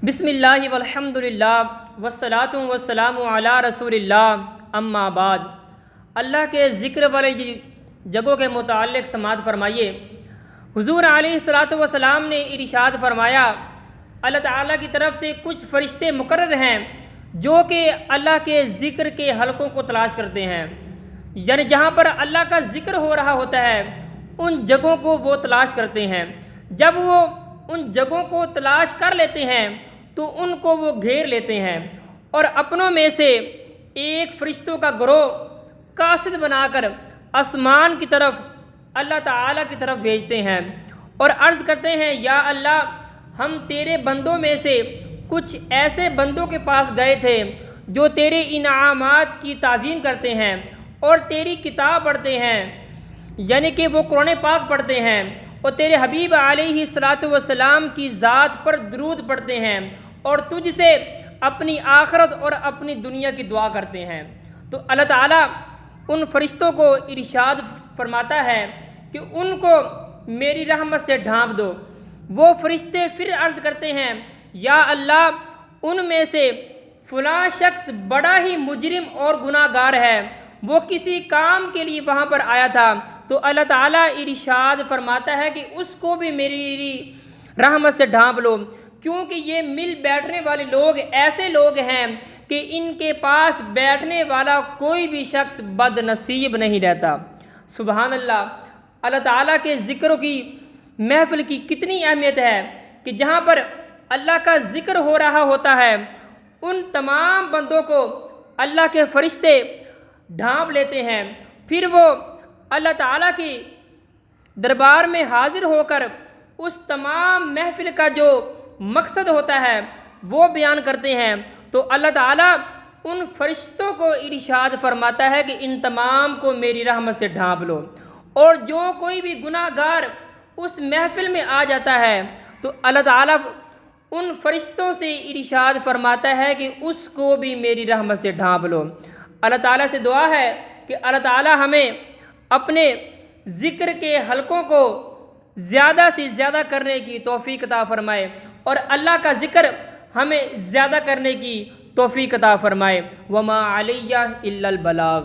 بسم اللہ والحمد للہ والصلاۃ والسلام علی رسول اللہ اما بعد۔ اللہ کے ذکر والی جگہوں کے متعلق سماعت فرمائیے۔ حضور علیہ الصلاۃ والسلام نے ارشاد فرمایا، اللہ تعالیٰ کی طرف سے کچھ فرشتے مقرر ہیں جو کہ اللہ کے ذکر کے حلقوں کو تلاش کرتے ہیں، یعنی جہاں پر اللہ کا ذکر ہو رہا ہوتا ہے ان جگہوں کو وہ تلاش کرتے ہیں۔ جب وہ ان جگہوں کو تلاش کر لیتے ہیں تو ان کو وہ گھیر لیتے ہیں اور اپنوں میں سے ایک فرشتوں کا گروہ قاصد بنا کر آسمان کی طرف اللہ تعالیٰ کی طرف بھیجتے ہیں اور عرض کرتے ہیں، یا اللہ، ہم تیرے بندوں میں سے کچھ ایسے بندوں کے پاس گئے تھے جو تیرے انعامات کی تعظیم کرتے ہیں اور تیری کتاب پڑھتے ہیں، یعنی کہ وہ قرآن پاک پڑھتے ہیں اور تیرے حبیب علیہ الصلاۃ والسلام کی ذات پر درود پڑھتے ہیں اور تجھ سے اپنی آخرت اور اپنی دنیا کی دعا کرتے ہیں۔ تو اللہ تعالیٰ ان فرشتوں کو ارشاد فرماتا ہے کہ ان کو میری رحمت سے ڈھانپ دو۔ وہ فرشتے پھر عرض کرتے ہیں، یا اللہ، ان میں سے فلاں شخص بڑا ہی مجرم اور گناہ گار ہے، وہ کسی کام کے لیے وہاں پر آیا تھا۔ تو اللہ تعالیٰ ارشاد فرماتا ہے کہ اس کو بھی میری رحمت سے ڈھانپ لو، کیونکہ یہ مل بیٹھنے والے لوگ ایسے لوگ ہیں کہ ان کے پاس بیٹھنے والا کوئی بھی شخص بد نصیب نہیں رہتا۔ سبحان اللہ! اللہ تعالیٰ کے ذکر کی محفل کی کتنی اہمیت ہے کہ جہاں پر اللہ کا ذکر ہو رہا ہوتا ہے ان تمام بندوں کو اللہ کے فرشتے ڈھانپ لیتے ہیں، پھر وہ اللہ تعالیٰ کی دربار میں حاضر ہو کر اس تمام محفل کا جو مقصد ہوتا ہے وہ بیان کرتے ہیں۔ تو اللہ تعالیٰ ان فرشتوں کو ارشاد فرماتا ہے کہ ان تمام کو میری رحمت سے ڈھانپ لو، اور جو کوئی بھی گناہ گار اس محفل میں آ جاتا ہے تو اللہ تعالیٰ ان فرشتوں سے ارشاد فرماتا ہے کہ اس کو بھی میری رحمت سے ڈھانپ لو۔ اللہ تعالیٰ سے دعا ہے کہ اللہ تعالیٰ ہمیں اپنے ذکر کے حلقوں کو زیادہ سے زیادہ کرنے کی توفیق عطا فرمائے اور اللہ کا ذکر ہمیں زیادہ کرنے کی توفیق عطا فرمائے۔ وما علیہ الا البلاغ۔